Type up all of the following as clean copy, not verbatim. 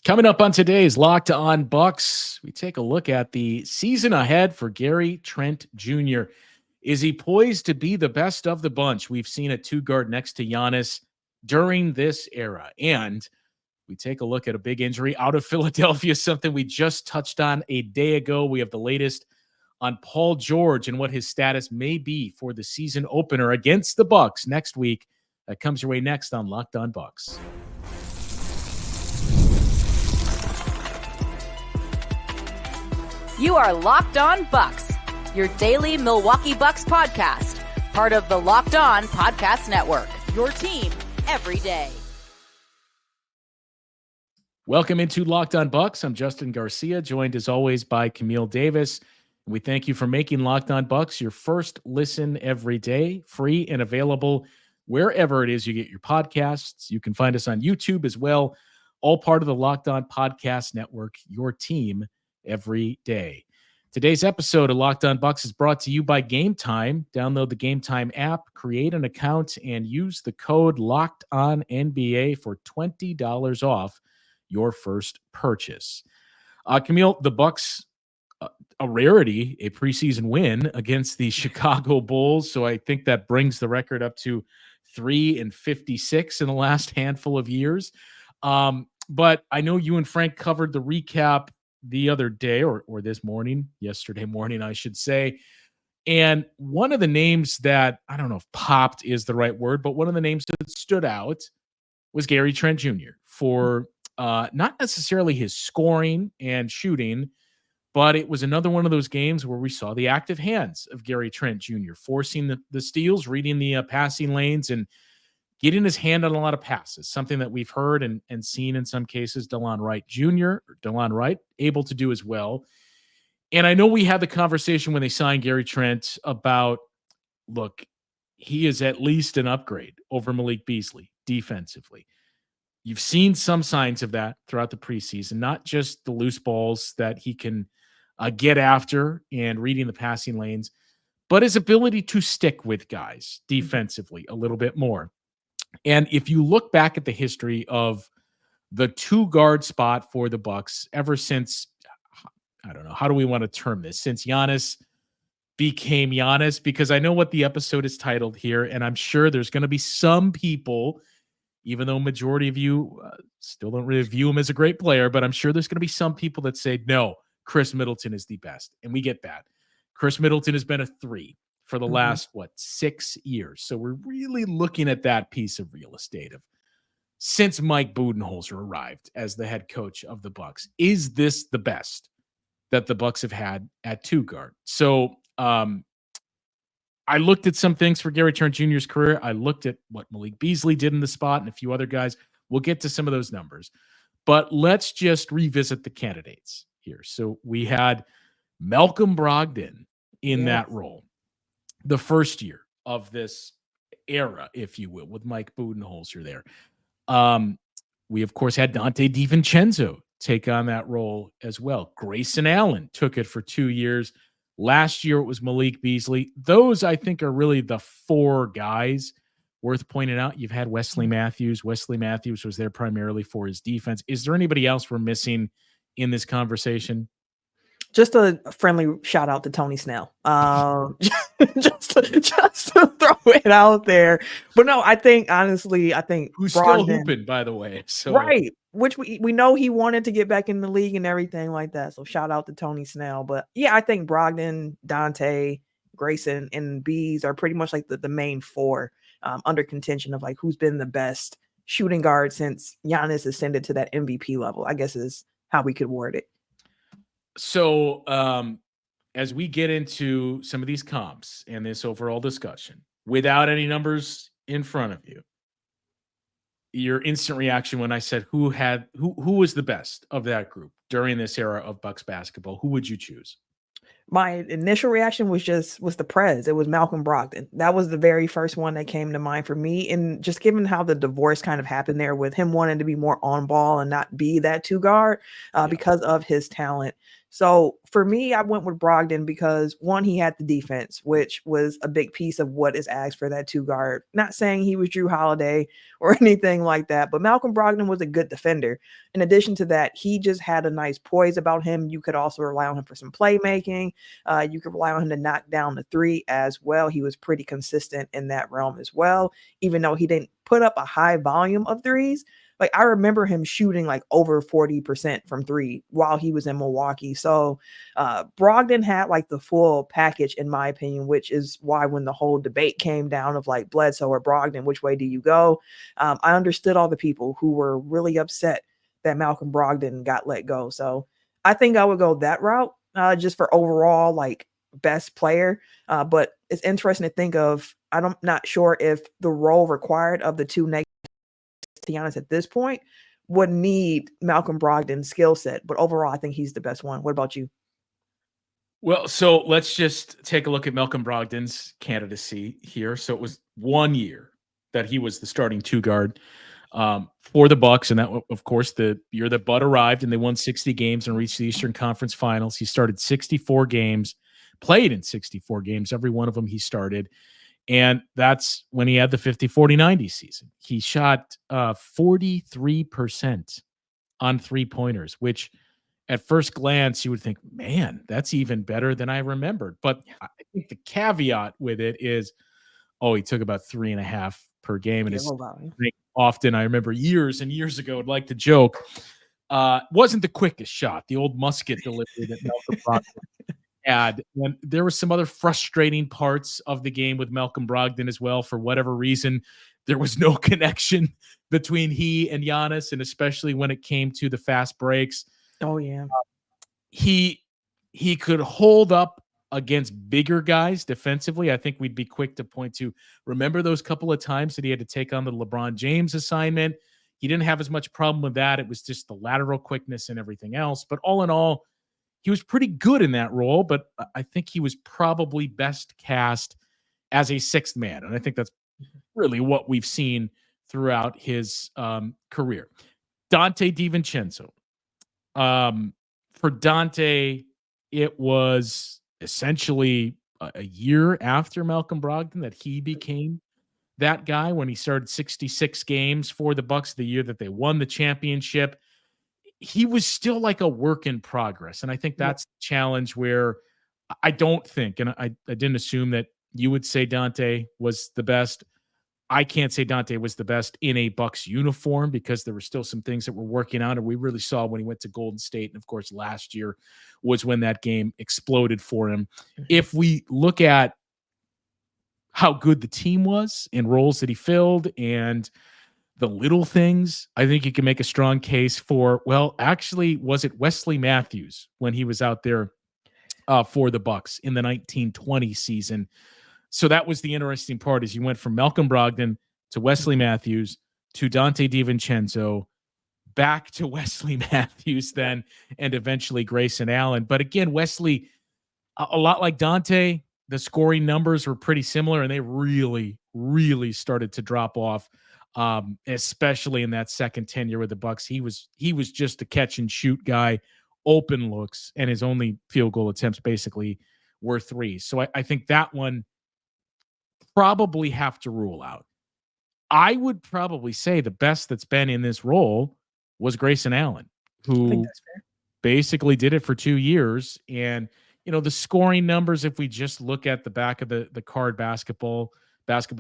Coming up on today's Locked On Bucks, we take a look at the season ahead for Gary Trent Jr. Is he poised to be the best of the bunch? We've seen a two-guard next to Giannis during this era. And we take a look at a big injury out of Philadelphia, something we just touched on a day ago. We have the latest on Paul George and what his status may be for the season opener against the Bucks next week. That comes your way next on Locked On Bucks. You are Locked On Bucks, your daily Milwaukee Bucks podcast, part of the Locked On Podcast Network, your team every day. Welcome into Locked On Bucks. I'm Justin Garcia, joined as always by Camille Davis. We thank you for making Locked On Bucks your first listen every day, free and available wherever it is you get your podcasts. You can find us on YouTube as well, all part of the Locked On Podcast Network, your team every day. Today's episode of Locked On Bucks is brought to you by Game Time. Download the Game Time app, create an account, and use the code LOCKEDONNBA for $20 off your first purchase. Camille, the Bucks, a rarity, a preseason win against the Chicago Bulls. So I think that brings the record up to 3-56 in the last handful of years. But I know you and Frank covered the recap the other day or this morning, yesterday morning, I should say. And one of the names that, I don't know if popped is the right word, but one of the names that stood out was Gary Trent Jr. for not necessarily his scoring and shooting, but it was another one of those games where we saw the active hands of Gary Trent Jr. forcing the steals, reading the passing lanes, and getting his hand on a lot of passes, something that we've heard and seen in some cases DeLon Wright able to do as well. And I know we had the conversation when they signed Gary Trent about, look, he is at least an upgrade over Malik Beasley defensively. You've seen some signs of that throughout the preseason, not just the loose balls that he can get after and reading the passing lanes, but his ability to stick with guys defensively a little bit more. And if you look back at the history of the two-guard spot for the Bucks ever since, I don't know, how do we want to term this? Since Giannis became Giannis, because I know what the episode is titled here, and I'm sure there's going to be some people, even though majority of you still don't really view him as a great player, but I'm sure there's going to be some people that say, no, Chris Middleton is the best. And we get that. Chris Middleton has been a 3 for the last, 6 years. So we're really looking at that piece of real estate of since Mike Budenholzer arrived as the head coach of the Bucks. Is this the best that the Bucks have had at two guard? So I looked at some things for Gary Trent Jr.'s career. I looked at what Malik Beasley did in the spot and a few other guys. We'll get to some of those numbers. But let's just revisit the candidates here. So we had Malcolm Brogdon in that role. The first year of this era, if you will, with Mike Budenholzer there. We, of course, had Dante DiVincenzo take on that role as well. Grayson Allen took it for 2 years. Last year, it was Malik Beasley. Those, I think, are really the 4 guys worth pointing out. You've had Wesley Matthews. Wesley Matthews was there primarily for his defense. Is there anybody else we're missing in this conversation? Just a friendly shout out to Tony Snell. Just to throw it out there. But no, I think honestly, who's still hooping, by the way. So right. Which we know he wanted to get back in the league and everything like that. So shout out to Tony Snell. But yeah, I think Brogdon, Dante, Grayson, and Bees are pretty much like the main 4 under contention of like who's been the best shooting guard since Giannis ascended to that MVP level, I guess is how we could word it. So as we get into some of these comps and this overall discussion, without any numbers in front of you, your instant reaction when I said who was the best of that group during this era of Bucks basketball, who would you choose? My initial reaction was the Prez. It was Malcolm Brogdon. That was the very first one that came to mind for me. And just given how the divorce kind of happened there with him wanting to be more on ball and not be that 2 guard because of his talent. So for me, I went with Brogdon because one, he had the defense, which was a big piece of what is asked for that two guard. Not saying he was Drew Holiday or anything like that, but Malcolm Brogdon was a good defender. In addition to that, he just had a nice poise about him. You could also rely on him for some playmaking. You could rely on him to knock down the three as well. He was pretty consistent in that realm as well, even though he didn't put up a high volume of threes. Like I remember him shooting like over 40% from three while he was in Milwaukee. So Brogdon had like the full package, in my opinion, which is why when the whole debate came down of like Bledsoe or Brogdon, which way do you go? I understood all the people who were really upset that Malcolm Brogdon got let go. So I think I would go that route just for overall like best player. But it's interesting to think of, I'm not sure if the role required of the two Giannis at this point would need Malcolm Brogdon's skill set, but overall, I think he's the best one. What about you? Well, so let's just take a look at Malcolm Brogdon's candidacy here. So it was 1 year that he was the starting two guard for the Bucks, and that, of course, the year that Bud arrived and they won 60 games and reached the Eastern Conference Finals. He started 64 games, played in 64 games. Every one of them he started. And that's when he had the 50-40-90 season. He shot 43% on three-pointers, which at first glance you would think, man, that's even better than I remembered. But I think the caveat with it is, he took about 3.5 per game. And often I remember years and years ago, I'd like to joke, wasn't the quickest shot, the old musket delivery that Malcolm Brogdon had. And there were some other frustrating parts of the game with Malcolm Brogdon as well. For whatever reason, there was no connection between he and Giannis, and especially when it came to the fast breaks. Oh yeah, he could hold up against bigger guys defensively. I think we'd be quick to point to, remember those couple of times that he had to take on the LeBron James assignment? He didn't have as much problem with that. It was just the lateral quickness and everything else. But all in all, he was pretty good in that role, but I think he was probably best cast as a sixth man. And I think that's really what we've seen throughout his career. Dante DiVincenzo. For Dante, it was essentially a year after Malcolm Brogdon that he became that guy, when he started 66 games for the Bucks the year that they won the championship. He was still like a work in progress. And I think that's the challenge, where I don't think, and I didn't assume that you would say Dante was the best. I can't say Dante was the best in a Bucks uniform, because there were still some things that were working out, and we really saw when he went to Golden State. And of course, last year was when that game exploded for him. If we look at how good the team was and roles that he filled and the little things, I think you can make a strong case for, well, actually, was it Wesley Matthews when he was out there for the Bucks in the 1920 season? So that was the interesting part, is you went from Malcolm Brogdon to Wesley Matthews to Dante DiVincenzo, back to Wesley Matthews then, and eventually Grayson Allen. But again, Wesley, a lot like Dante, the scoring numbers were pretty similar, and they really, really started to drop off, especially in that second tenure with the Bucks. He was just a catch and shoot guy, open looks, and his only field goal attempts basically were threes. So I think that one probably have to rule out. I would probably say the best that's been in this role was Grayson Allen, who basically did it for 2 years. And, the scoring numbers, if we just look at the back of the card, basketball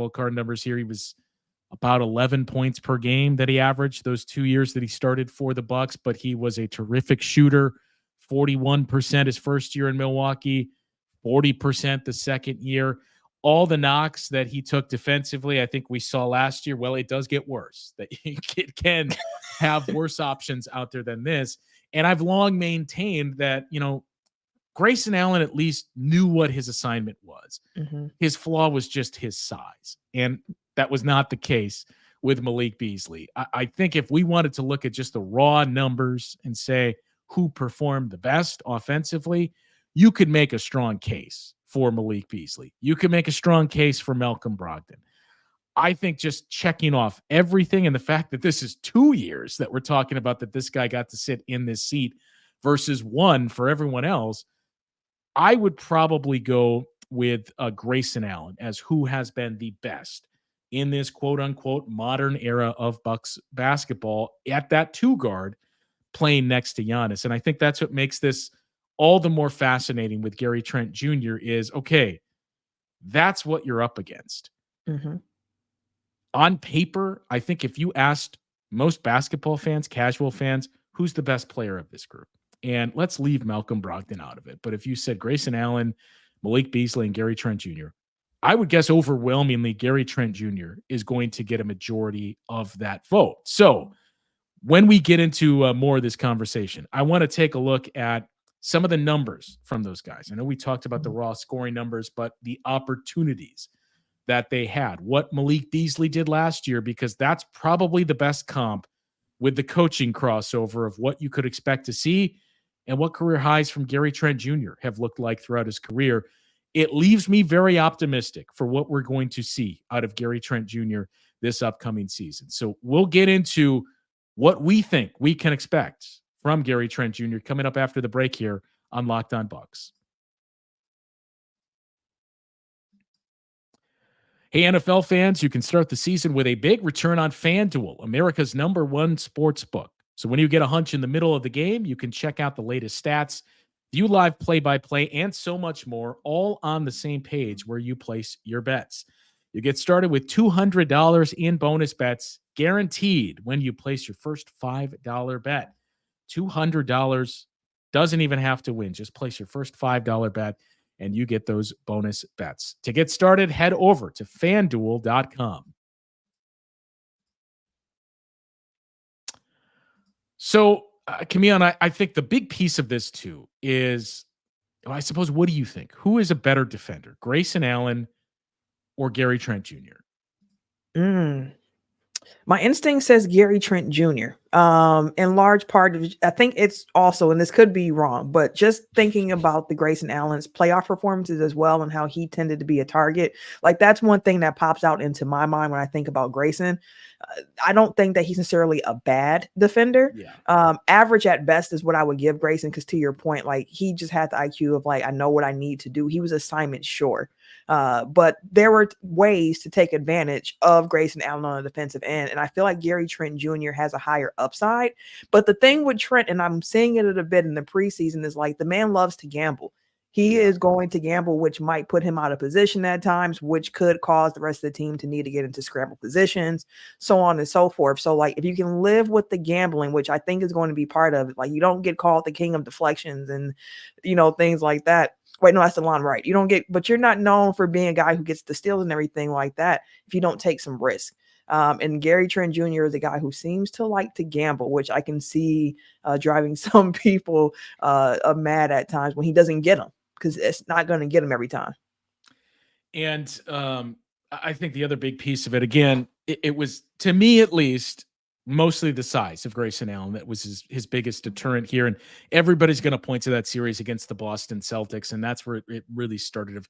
card numbers here, he was about 11 points per game that he averaged those 2 years that he started for the Bucks. But he was a terrific shooter, 41% his first year in Milwaukee, 40% the second year. All the knocks that he took defensively, I think we saw last year. Well, it does get worse. That it can have worse options out there than this. And I've long maintained that, Grayson Allen at least knew what his assignment was. His flaw was just his size. And that was not the case with Malik Beasley. I think if we wanted to look at just the raw numbers and say who performed the best offensively, you could make a strong case for Malik Beasley. You can make a strong case for Malcolm Brogdon. I think just checking off everything, and the fact that this is 2 years that we're talking about that this guy got to sit in this seat versus 1 for everyone else, I would probably go with Grayson Allen as who has been the best in this quote unquote modern era of Bucks basketball at that 2 guard playing next to Giannis. And I think that's what makes this all the more fascinating with Gary Trent Jr. is, okay, that's what you're up against. Mm-hmm. On paper, I think if you asked most basketball fans, casual fans, who's the best player of this group? And let's leave Malcolm Brogdon out of it. But if you said Grayson Allen, Malik Beasley, and Gary Trent Jr., I would guess overwhelmingly Gary Trent Jr. is going to get a majority of that vote. So when we get into more of this conversation, I want to take a look at some of the numbers from those guys. I know we talked about the raw scoring numbers, but the opportunities that they had, what Malik Beasley did last year, because that's probably the best comp with the coaching crossover of what you could expect to see and what career highs from Gary Trent Jr. have looked like throughout his career. It leaves me very optimistic for what we're going to see out of Gary Trent Jr. this upcoming season. So we'll get into what we think we can expect from Gary Trent Jr. coming up after the break here on Locked On Bucks. Hey, NFL fans, you can start the season with a big return on FanDuel, America's #1 sports book. So when you get a hunch in the middle of the game, you can check out the latest stats, view live play-by-play, and so much more, all on the same page where you place your bets. You get started with $200 in bonus bets guaranteed when you place your first $5 bet. $200 doesn't even have to win. Just place your first $5 bet and you get those bonus bets. To get started, head over to FanDuel.com. So, Camille, and I think the big piece of this too is, I suppose, what do you think? Who is a better defender, Grayson Allen or Gary Trent Jr.? My instinct says Gary Trent Jr. In large part, I think it's also, and this could be wrong, but just thinking about the Grayson Allen's playoff performances as well and how he tended to be a target, like that's one thing that pops out into my mind when I think about Grayson. I don't think that he's necessarily a bad defender. Yeah. Average at best is what I would give Grayson, because to your point, like he just had the IQ of like, I know what I need to do. He was assignment sure. But there were ways to take advantage of Grayson Allen on the defensive end. And I feel like Gary Trent Jr. has a higher upside. But the thing with Trent, and I'm seeing it a bit in the preseason, is like the man loves to gamble. He is going to gamble, which might put him out of position at times, which could cause the rest of the team to need to get into scramble positions, so on and so forth. So like if you can live with the gambling, which I think is going to be part of it, like you don't get called the king of deflections and, things like that. Wait, no, that's the line, right? You don't get, but you're not known for being a guy who gets the steals and everything like that if you don't take some risk. And Gary Trent Jr. is a guy who seems to like to gamble, which I can see driving some people mad at times when he doesn't get them, because it's not going to get him every time. And I think the other big piece of it, again, it was, to me at least, mostly the size of Grayson Allen that was his biggest deterrent here. And everybody's going to point to that series against the Boston Celtics. And that's where it really started. Of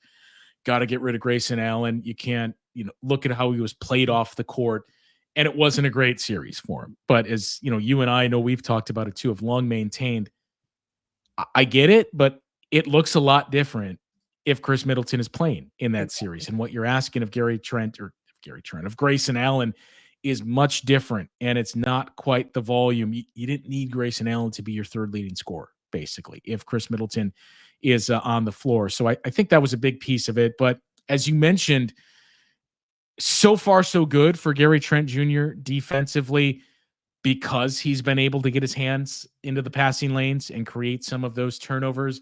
got to get rid of Grayson Allen. You can't, look at how he was played off the court. And it wasn't a great series for him. But as you and I know, we've talked about it too, have long maintained. I get it, but it looks a lot different if Chris Middleton is playing in that series. And what you're asking of of Grayson Allen is much different, and it's not quite the volume. You didn't need Grayson Allen to be your third leading scorer, basically, if Chris Middleton is on the floor. So I think that was a big piece of it. But as you mentioned, so far so good for Gary Trent Jr. defensively, because he's been able to get his hands into the passing lanes and create some of those turnovers.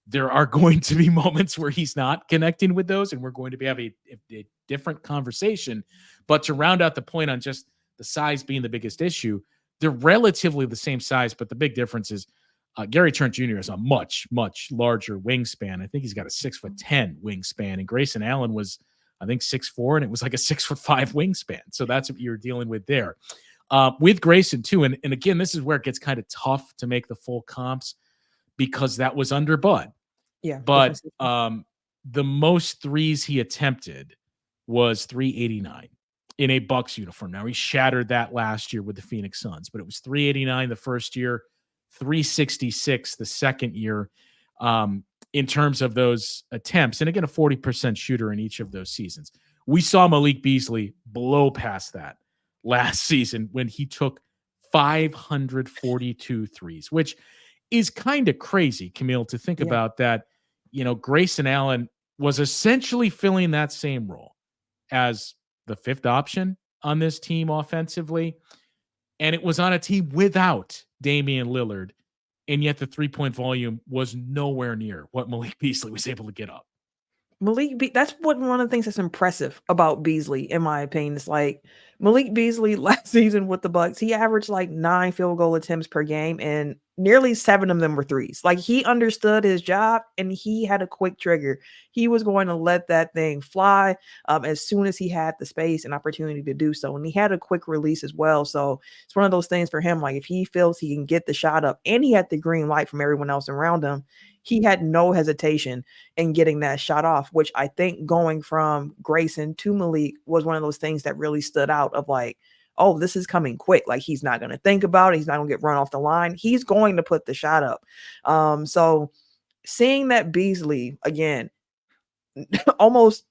There are going to be moments where he's not connecting with those, and we're going to be having a different conversation. But to round out the point on just the size being the biggest issue, they're relatively the same size, but the big difference is Gary Trent Jr. has a much, much larger wingspan. I think he's got a 6'10" wingspan, and Grayson Allen was, I think, 6'4", and it was like a 6'5" wingspan. So that's what you're dealing with there. With Grayson too, and again, this is where it gets kind of tough to make the full comps, because that was under Bud. Yeah. But the most threes he attempted was 389 in a Bucks uniform. Now, he shattered that last year with the Phoenix Suns, but it was 389 the first year, 366 the second year in terms of those attempts. And again, a 40% shooter in each of those seasons. We saw Malik Beasley blow past that last season when he took 542 threes, which is kind of crazy, Camille, to think about that. Grayson Allen was essentially filling that same role as the fifth option on this team offensively. And it was on a team without Damian Lillard. And yet the 3-point volume was nowhere near what Malik Beasley was able to get up. That's one of the things that's impressive about Beasley, in my opinion. It's like Malik Beasley last season with the Bucks, he averaged like 9 field goal attempts per game, and nearly 7 of them were threes. Like, he understood his job and he had a quick trigger. He was going to let that thing fly as soon as he had the space and opportunity to do so. And he had a quick release as well. So it's one of those things for him. Like, if he feels he can get the shot up, and he had the green light from everyone else around him, he had no hesitation in getting that shot off, which I think going from Grayson to Malik was one of those things that really stood out of like, oh, this is coming quick. Like, he's not going to think about it. He's not going to get run off the line. He's going to put the shot up. So seeing that Beasley, again, almost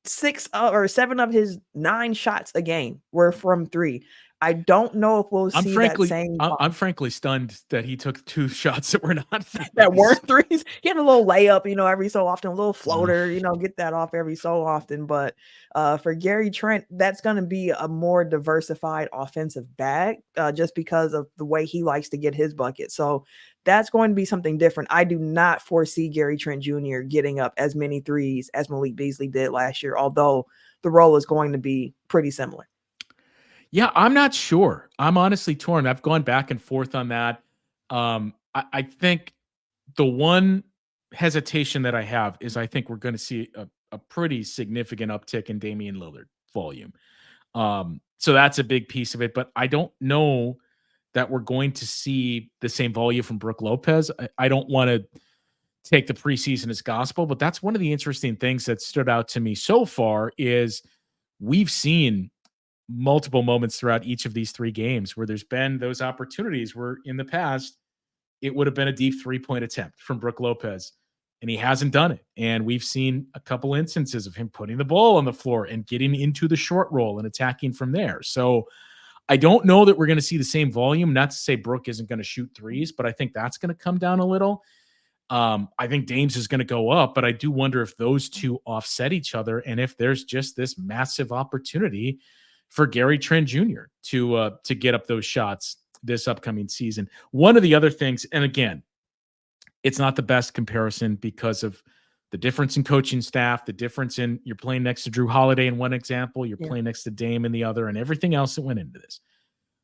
6 or 7 of his 9 shots a game were from 3. I don't know if we'll see that same. I'm frankly stunned that he took 2 shots that were not threes. That weren't threes. He had a little layup, every so often, a little floater, get that off every so often. But for Gary Trent, that's going to be a more diversified offensive bag just because of the way he likes to get his bucket. So that's going to be something different. I do not foresee Gary Trent Jr. getting up as many threes as Malik Beasley did last year, although the role is going to be pretty similar. Yeah, I'm not sure. I'm honestly torn. I've gone back and forth on that. I think the one hesitation that I have is I think we're going to see a pretty significant uptick in Damian Lillard volume. So that's a big piece of it. But I don't know that we're going to see the same volume from Brook Lopez. I don't want to take the preseason as gospel, but that's one of the interesting things that stood out to me so far is we've seen multiple moments throughout each of these 3 games where there's been those opportunities where in the past it would have been a deep 3-point attempt from Brook Lopez, and he hasn't done it. And we've seen a couple instances of him putting the ball on the floor and getting into the short roll and attacking from there. So I don't know that we're going to see the same volume. Not to say Brook isn't going to shoot threes, but I think that's going to come down a little. I think Dames is going to go up, but I do wonder if those two offset each other and if there's just this massive opportunity for Gary Trent Jr. to get up those shots this upcoming season. One of the other things, and again, it's not the best comparison because of the difference in coaching staff, the difference in you're playing next to Drew Holiday in one example, you're playing next to Dame in the other, and everything else that went into this.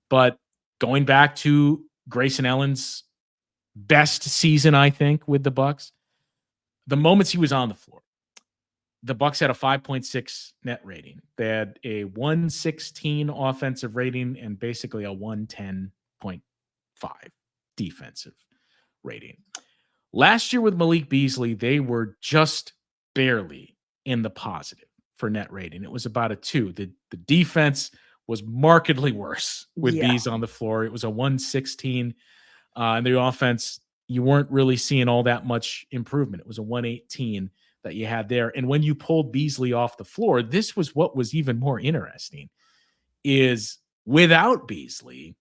But going back to Grayson Allen's best season, I think, with the Bucks, the moments he was on the floor, the Bucks had a 5.6 net rating. They had a 116 offensive rating and basically a 110.5 defensive rating. Last year with Malik Beasley, they were just barely in the positive for net rating. It was about a 2. The defense was markedly worse with Bees on the floor. It was a 116. And the offense, you weren't really seeing all that much improvement. It was a 118 that you had there. And when you pulled Beasley off the floor, this was what was even more interesting, is without Beasley,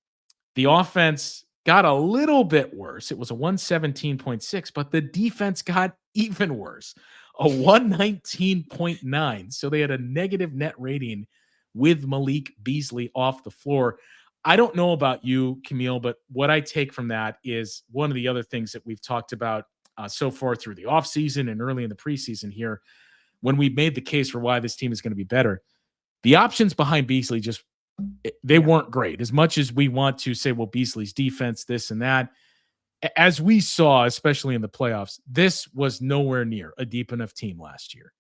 the offense got a little bit worse. It was a 117.6, but the defense got even worse, a 119.9. So they had a negative net rating with Malik Beasley off the floor. I don't know about you, Camille, but what I take from that is one of the other things that we've talked about so far through the offseason and early in the preseason here, when we made the case for why this team is going to be better, the options behind Beasley they weren't great. As much as we want to say, well, Beasley's defense, this and that, as we saw, especially in the playoffs, this was nowhere near a deep enough team last year.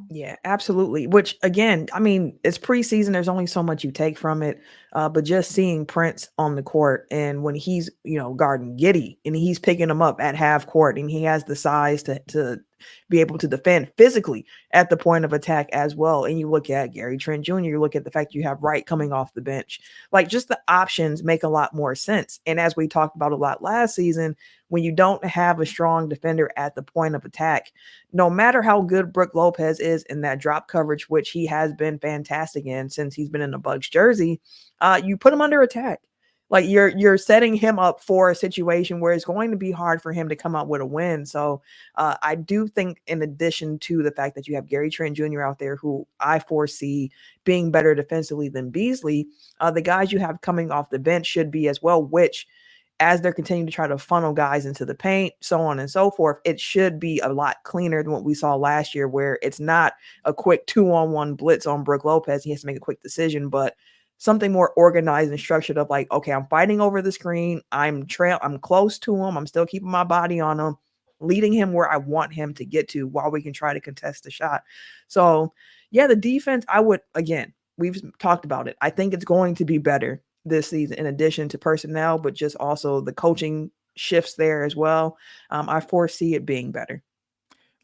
Yeah, absolutely. Which, again, I mean, it's preseason. There's only so much you take from it. But just seeing Prince on the court, and when he's, guarding Giddey and he's picking him up at half court and he has the size to be able to defend physically at the point of attack as well. And you look at Gary Trent Jr., you look at the fact you have Wright coming off the bench. Like, just the options make a lot more sense. And as we talked about a lot last season, when you don't have a strong defender at the point of attack, no matter how good Brook Lopez is in that drop coverage, which he has been fantastic in since he's been in the Bucks jersey, you put him under attack. Like, you're setting him up for a situation where it's going to be hard for him to come out with a win. So I do think, in addition to the fact that you have Gary Trent Jr. out there, who I foresee being better defensively than Beasley, the guys you have coming off the bench should be as well, which, as they're continuing to try to funnel guys into the paint, so on and so forth, it should be a lot cleaner than what we saw last year, where it's not a quick 2-on-1 blitz on Brook Lopez. He has to make a quick decision, but something more organized and structured of like, okay, I'm fighting over the screen. I'm close to him. I'm still keeping my body on him, leading him where I want him to get to while we can try to contest the shot. So yeah, the defense, we've talked about it. I think it's going to be better this season, in addition to personnel, but just also the coaching shifts there as well. I foresee it being better.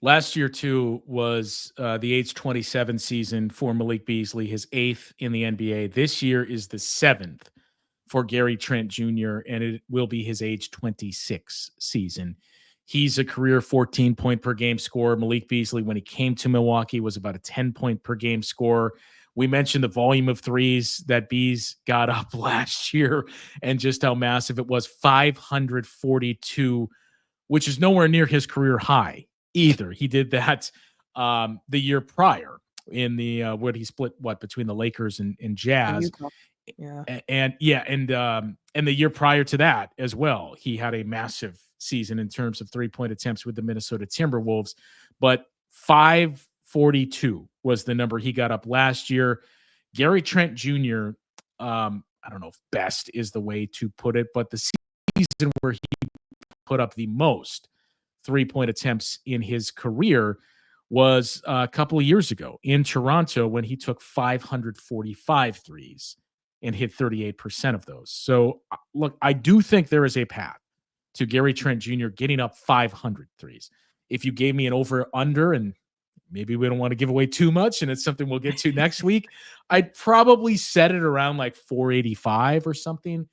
Last year, too, was the age 27 season for Malik Beasley, his 8th in the NBA. This year is the 7th for Gary Trent Jr., and it will be his age 26 season. He's a career 14-point per game scorer. Malik Beasley, when he came to Milwaukee, was about a 10-point per game scorer. We mentioned the volume of threes that Bees got up last year and just how massive it was. 542, which is nowhere near his career high either. He did that the year prior in the what he split between the Lakers and Jazz. Yeah. And the year prior to that as well, he had a massive season in terms of 3-point attempts with the Minnesota Timberwolves. But 542 was the number he got up last year. Gary Trent Jr., I don't know if best is the way to put it, but the season where he put up the most 3-point attempts in his career was a couple of years ago in Toronto, when he took 545 threes and hit 38% of those. So look, I do think there is a path to Gary Trent Jr. getting up 500 threes. If you gave me an over under, and maybe we don't want to give away too much, and it's something we'll get to next week, I'd probably set it around like 485 or something.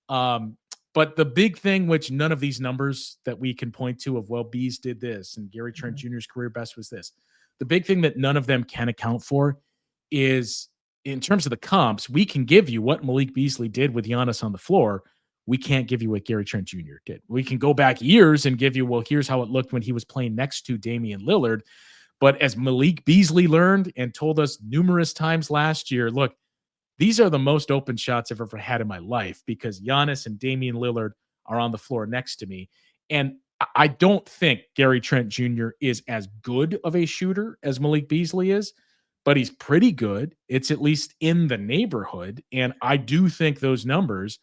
But the big thing, which none of these numbers that we can point to of, well, Bees did this and Gary Trent Jr.'s career best was this. The big thing that none of them can account for is, in terms of the comps, we can give you what Malik Beasley did with Giannis on the floor. We can't give you what Gary Trent Jr. did. We can go back years and give you, well, here's how it looked when he was playing next to Damian Lillard. But as Malik Beasley learned and told us numerous times last year, look, these are the most open shots I've ever had in my life, because Giannis and Damian Lillard are on the floor next to me. And I don't think Gary Trent Jr. is as good of a shooter as Malik Beasley is, but he's pretty good. It's at least in the neighborhood. And I do think those numbers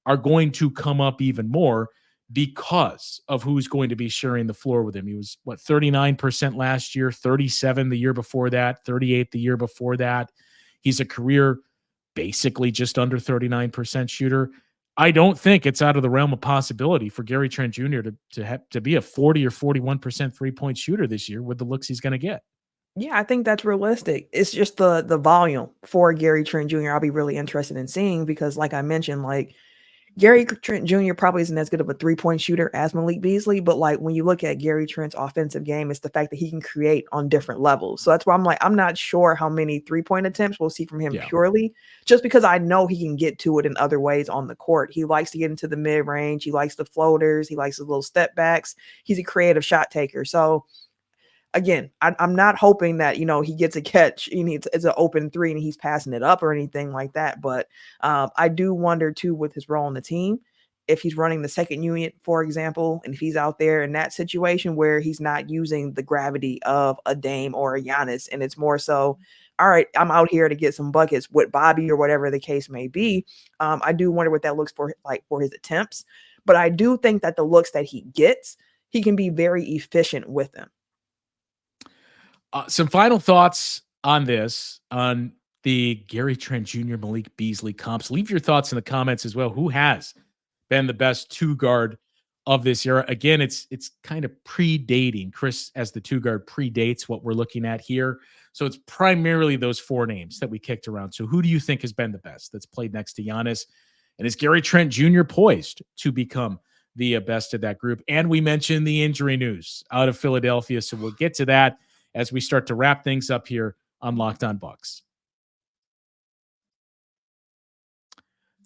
are going to come up even more because of who's going to be sharing the floor with him. He was 39% last year, 37 the year before that, 38 the year before that. He's a career basically just under 39% shooter. I don't think it's out of the realm of possibility for Gary Trent Jr. to be a 40 or 41% 3-point shooter this year with the looks he's going to get. Yeah, I think that's realistic. It's just the volume for Gary Trent Jr. I'll be really interested in seeing, because like I mentioned, like, Gary Trent Jr. probably isn't as good of a 3-point shooter as Malik Beasley, but like, when you look at Gary Trent's offensive game, it's the fact that he can create on different levels. So that's why I'm like, I'm not sure how many 3-point attempts we'll see from him purely, just because I know he can get to it in other ways on the court. He likes to get into the mid range. He likes the floaters. He likes his little step backs. He's a creative shot taker. So again, I'm not hoping that, he gets a catch and it's an open 3 and he's passing it up or anything like that. But I do wonder too, with his role in the team, if he's running the second unit, for example, and if he's out there in that situation where he's not using the gravity of a Dame or a Giannis, and it's more so, all right, I'm out here to get some buckets with Bobby or whatever the case may be. I do wonder what that looks for his attempts. But I do think that the looks that he gets, he can be very efficient with them. Some final thoughts on this, on the Gary Trent Jr. Malik Beasley comps. Leave your thoughts in the comments as well. Who has been the best 2-guard of this era. Again, it's kind of predating. Chris, as the 2 guard, predates what we're looking at here. So it's primarily those 4 names that we kicked around. So who do you think has been the best that's played next to Giannis? And is Gary Trent Jr. poised to become the best of that group? And we mentioned the injury news out of Philadelphia. So we'll get to that as we start to wrap things up here on Locked On Bucks.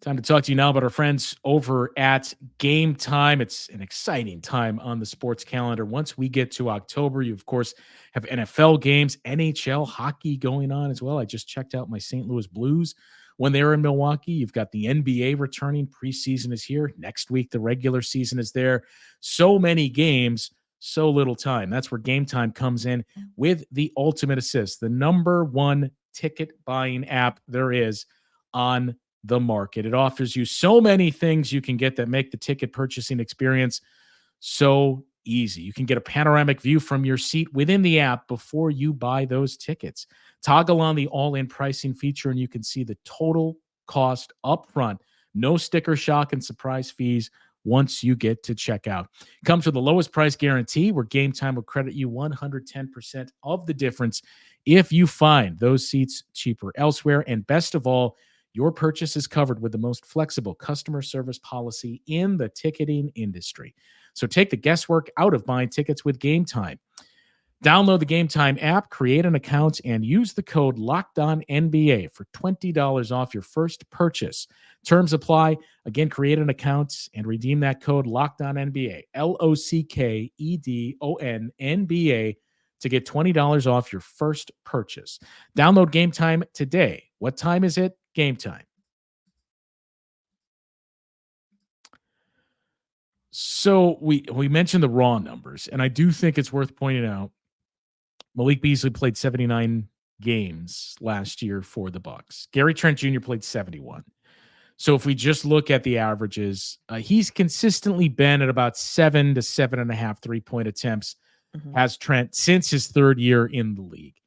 Time to talk to you now about our friends over at Game Time. It's an exciting time on the sports calendar. Once we get to October, you, of course, have NFL games, NHL, hockey going on as well. I just checked out my St. Louis Blues when they were in Milwaukee. You've got the NBA returning. Preseason is here. Next week, the regular season is there. So many games, so little time. That's where Game Time comes in with the ultimate assist, the #1 ticket buying app there is on the market. It offers you so many things you can get that make the ticket purchasing experience so easy. You can get a panoramic view from your seat within the app before you buy those tickets. Toggle on the all-in pricing feature and you can see the total cost up front. No sticker shock and surprise fees once you get to checkout. Comes with the lowest price guarantee where Game Time will credit you 110% of the difference if you find those seats cheaper elsewhere. And best of all, your purchase is covered with the most flexible customer service policy in the ticketing industry. So take the guesswork out of buying tickets with Game Time. Download the Game Time app, create an account, and use the code LOCKEDONNBA for $20 off your first purchase. Terms apply. Again, create an account and redeem that code LOCKEDONNBA, LOCKEDONNBA, to get $20 off your first purchase. Download Game Time today. What time is it? Game Time. So we mentioned the raw numbers, and I do think it's worth pointing out Malik Beasley played 79 games last year for the Bucks. Gary Trent Jr. played 71. So if we just look at the averages, he's consistently been at about 7 to 7.5 3-point attempts as Trent since his 3rd year in the league.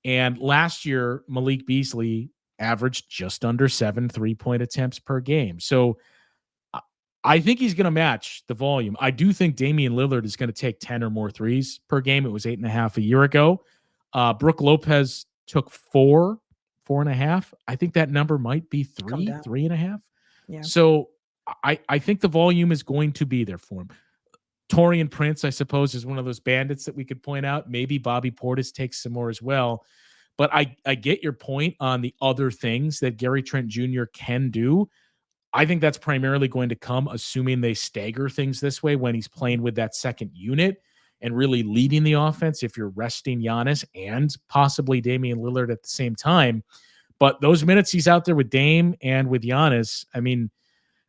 And last year, Malik Beasley averaged just under 7 3-point attempts per game. So I think he's going to match the volume. I do think Damian Lillard is going to take 10 or more threes per game. It was 8.5 a year ago. Brook Lopez took 4.5. I think that number might be 3.5. Yeah. So I think the volume is going to be there for him. Taurean Prince, I suppose, is one of those bandits that we could point out. Maybe Bobby Portis takes some more as well. But I get your point on the other things that Gary Trent Jr. can do. I think that's primarily going to come assuming they stagger things this way when he's playing with that second unit and really leading the offense if you're resting Giannis and possibly Damian Lillard at the same time. But those minutes he's out there with Dame and with Giannis, I mean,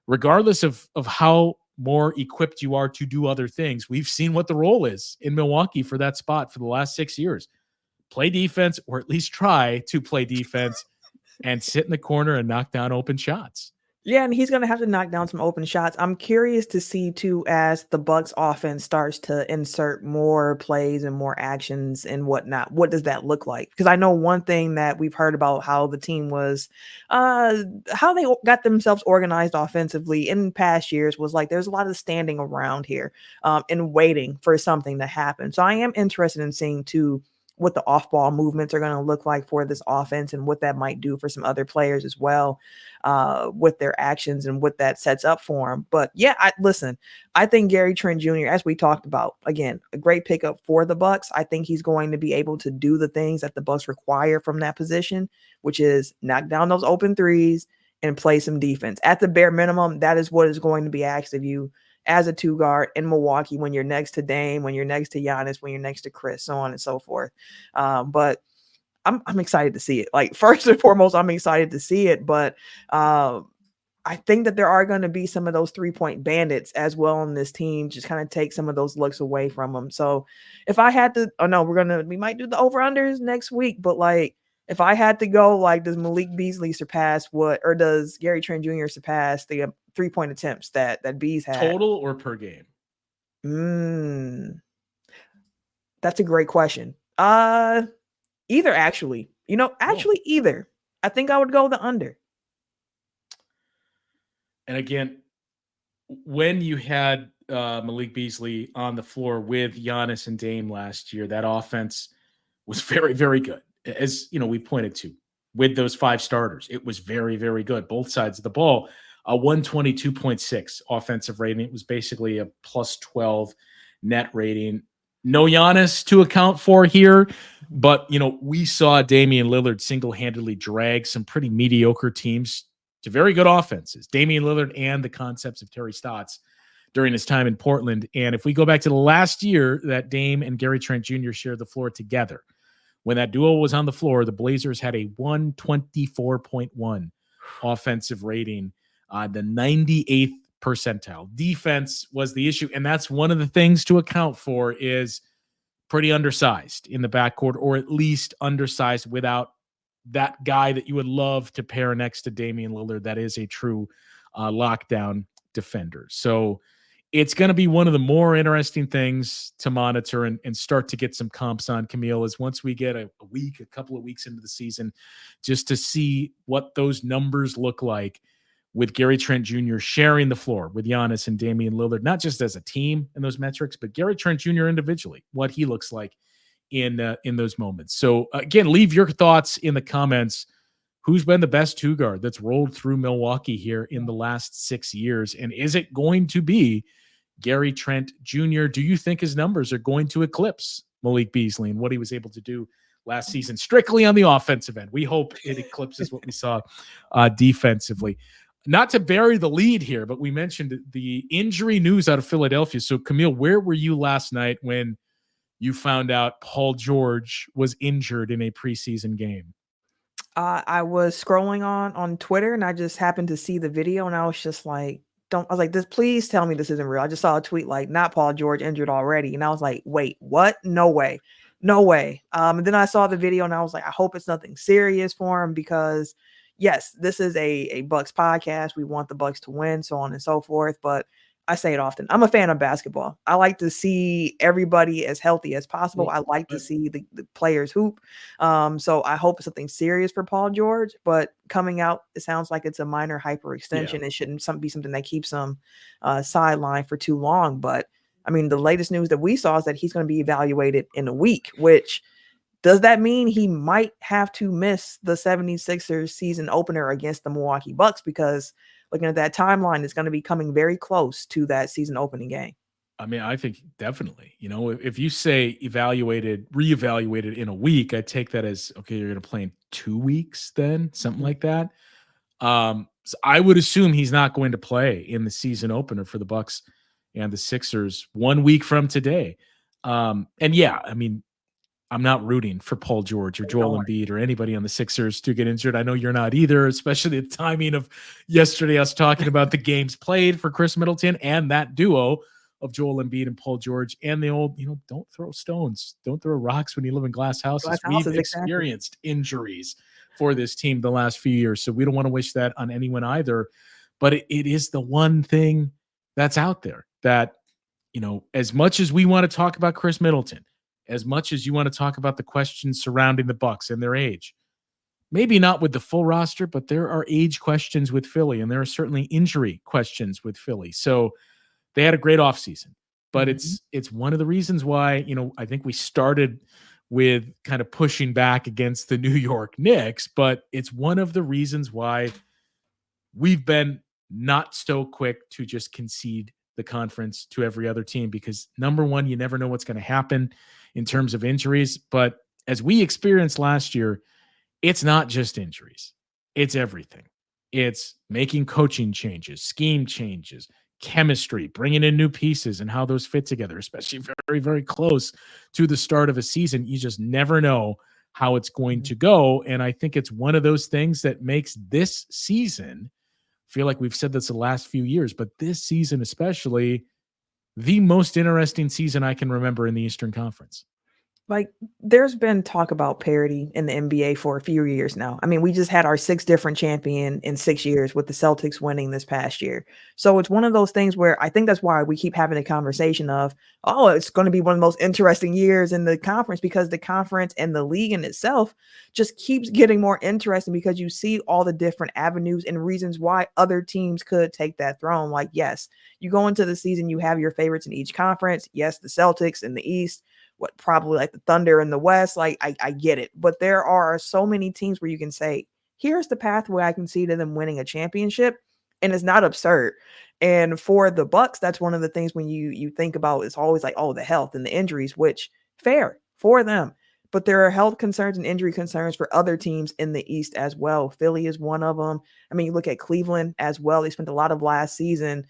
regardless of how more equipped you are to do other things, we've seen what the role is in Milwaukee for that spot for the last 6 years. Play defense, or at least try to play defense, and sit in the corner and knock down open shots. Yeah, and he's going to have to knock down some open shots. I'm curious to see, too, as the Bucks offense starts to insert more plays and more actions and whatnot. What does that look like? Because I know one thing that we've heard about how the team was, how they got themselves organized offensively in past years was like there's a lot of standing around here and waiting for something to happen. So I am interested in seeing, too, what the off-ball movements are going to look like for this offense and what that might do for some other players as well with their actions and what that sets up for them. But yeah, I think Gary Trent Jr., as we talked about, again, a great pickup for the Bucks. I think he's going to be able to do the things that the Bucks require from that position, which is knock down those open threes and play some defense. At the bare minimum, that is what is going to be asked of you as a 2-guard in Milwaukee when you're next to Dame, when you're next to Giannis, when you're next to Chris, so on and so forth. But I'm excited to see it. Like, first and foremost, I'm excited to see it. But I think that there are going to be some of those 3-point bandits as well on this team, just kind of take some of those looks away from them. So if I had to, we might do the over-unders next week, but like, if I had to go, like, does Malik Beasley surpass or does Gary Trent Jr. surpass the 3-point attempts that Bees had? Total or per game? That's a great question. Either, actually. Either. I think I would go the under. And again, when you had Malik Beasley on the floor with Giannis and Dame last year, that offense was very, very good. As you know, we pointed to with those 5 starters, it was very, very good. Both sides of the ball, a 122.6 offensive rating. It was basically a plus 12 net rating. No Giannis to account for here, but we saw Damian Lillard single-handedly drag some pretty mediocre teams to very good offenses. Damian Lillard and the concepts of Terry Stotts during his time in Portland. And if we go back to the last year that Dame and Gary Trent Jr. shared the floor together, when that duo was on the floor, the Blazers had a 124.1 offensive rating, the 98th percentile. Defense was the issue, and that's one of the things to account for is pretty undersized in the backcourt, or at least undersized without that guy that you would love to pair next to Damian Lillard that is a true lockdown defender. So it's going to be one of the more interesting things to monitor and start to get some comps on, Camille, is once we get a couple of weeks into the season, just to see what those numbers look like with Gary Trent Jr. sharing the floor with Giannis and Damian Lillard, not just as a team in those metrics, but Gary Trent Jr. individually, what he looks like in those moments. So again, leave your thoughts in the comments. Who's been the best 2 guard that's rolled through Milwaukee here in the last 6 years? And is it going to be Gary Trent Jr.? Do you think his numbers are going to eclipse Malik Beasley and what he was able to do last season, strictly on the offensive end? We hope it eclipses what we saw defensively. Not to bury the lead here, but we mentioned the injury news out of Philadelphia. So, Camille, where were you last night when you found out Paul George was injured in a preseason game? I was scrolling on Twitter, and I just happened to see the video, and I was just like, I was like, please tell me this isn't real. I just saw a tweet like, not Paul George injured already. And I was like, wait, what? No way. No way. And then I saw the video, and I was like, I hope it's nothing serious for him, because yes, this is a Bucks podcast. We want the Bucks to win, so on and so forth. But I say it often, I'm a fan of basketball. I like to see everybody as healthy as possible. I like to see the players hoop. So I hope it's something serious for Paul George. But coming out, it sounds like it's a minor hyperextension. It shouldn't be something that keeps him sidelined for too long. But I mean, the latest news that we saw is that he's going to be evaluated in a week, which does that mean he might have to miss the 76ers season opener against the Milwaukee Bucks? Because looking at that timeline, it's going to be coming very close to that season opening game. I mean, I think definitely, if you say reevaluated in a week, I take that as, okay, you're going to play in 2 weeks then, something like that. So I would assume he's not going to play in the season opener for the Bucks and the Sixers 1 week from today. And yeah, I mean, I'm not rooting for Paul George or Joel Embiid or anybody on the Sixers to get injured. I know you're not either, especially the timing of yesterday, us talking about the games played for Chris Middleton and that duo of Joel Embiid and Paul George, and the old, don't throw stones, don't throw rocks when you live in glass houses. We've experienced injuries for this team the last few years, so we don't want to wish that on anyone either. But it is the one thing that's out there that, as much as we want to talk about Chris Middleton, as much as you want to talk about the questions surrounding the Bucks and their age, maybe not with the full roster, but there are age questions with Philly, and there are certainly injury questions with Philly. So they had a great offseason, but it's one of the reasons why, I think we started with kind of pushing back against the New York Knicks, but it's one of the reasons why we've been not so quick to just concede the conference to every other team, because number one, you never know what's going to happen in terms of injuries. But as we experienced last year, it's not just injuries. It's everything. It's making coaching changes, scheme changes, chemistry, bringing in new pieces and how those fit together, especially very, very close to the start of a season. You just never know how it's going to go. And I think it's one of those things that makes this season, I feel like we've said this the last few years, but this season especially, the most interesting season I can remember in the Eastern Conference. Like, there's been talk about parity in the NBA for a few years now. I mean, we just had our 6th different champion in 6 years with the Celtics winning this past year. So it's one of those things where I think that's why we keep having a conversation of, oh, it's going to be one of the most interesting years in the conference, because the conference and the league in itself just keeps getting more interesting, because you see all the different avenues and reasons why other teams could take that throne. Like, yes, you go into the season, you have your favorites in each conference. Yes, the Celtics in the East, what probably like the Thunder in the West. Like, I get it, but there are so many teams where you can say, here's the pathway I can see to them winning a championship, and it's not absurd. And for the Bucks, that's one of the things when you think about, it's always like, oh, the health and the injuries, which fair for them. But there are health concerns and injury concerns for other teams in the East as well. Philly is one of them. I mean, you look at Cleveland as well. They spent a lot of last season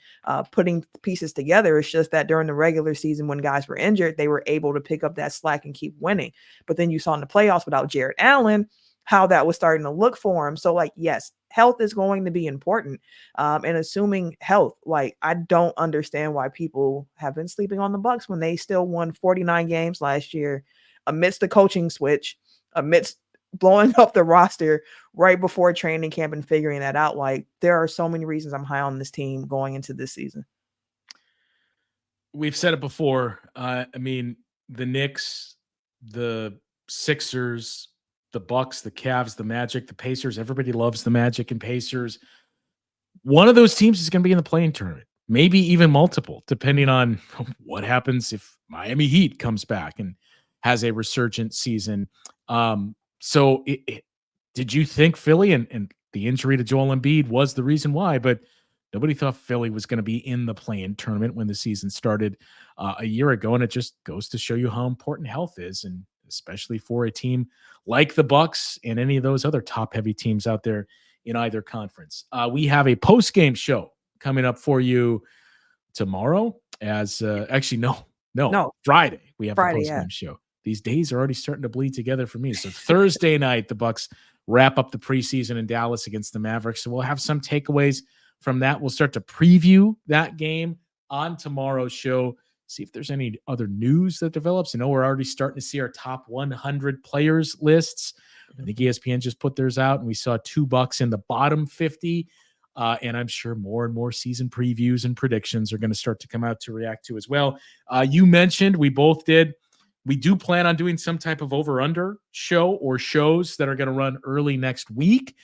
putting pieces together. It's just that during the regular season, when guys were injured, they were able to pick up that slack and keep winning. But then you saw in the playoffs without Jared Allen how that was starting to look for him. So, like, yes, health is going to be important. And assuming health, like, I don't understand why people have been sleeping on the Bucks when they still won 49 games last year amidst the coaching switch, amidst blowing up the roster right before training camp and figuring that out. Like, there are so many reasons I'm high on this team going into this season. We've said it before. I mean, the Knicks, the Sixers, the Bucks, the Cavs, the Magic, the Pacers. Everybody loves the Magic and Pacers. One of those teams is going to be in the play-in tournament, maybe even multiple, depending on what happens if Miami Heat comes back and has a resurgent season. So did you think Philly and the injury to Joel Embiid was the reason why? But nobody thought Philly was going to be in the play-in tournament when the season started a year ago. And it just goes to show you how important health is, and especially for a team like the Bucks and any of those other top-heavy teams out there in either conference. We have a post-game show coming up for you tomorrow. Actually, no, Friday. We have a post-game show. These days are already starting to bleed together for me. So Thursday night, the Bucks wrap up the preseason in Dallas against the Mavericks. So we'll have some takeaways from that. We'll start to preview that game on tomorrow's show, see if there's any other news that develops. I know we're already starting to see our top 100 players lists. I think ESPN just put theirs out, and we saw 2 Bucks in the bottom 50. And I'm sure more and more season previews and predictions are going to start to come out to react to as well. You mentioned, we both did, we do plan on doing some type of over-under show or shows that are going to run early next week.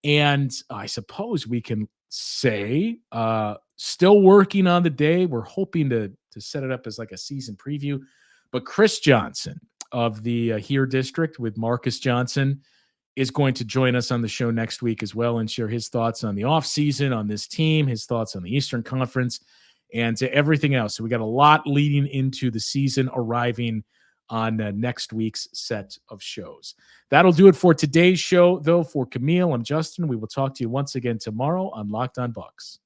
And I suppose we can say, still working on the day. We're hoping to set it up as like a season preview. But Chris Johnson of the Here District with Marcus Johnson is going to join us on the show next week as well and share his thoughts on the offseason, on this team, his thoughts on the Eastern Conference, and to everything else. So we got a lot leading into the season arriving on next week's set of shows. That'll do it for today's show, though. For Camille, I'm Justin. We will talk to you once again tomorrow on Locked On Bucks.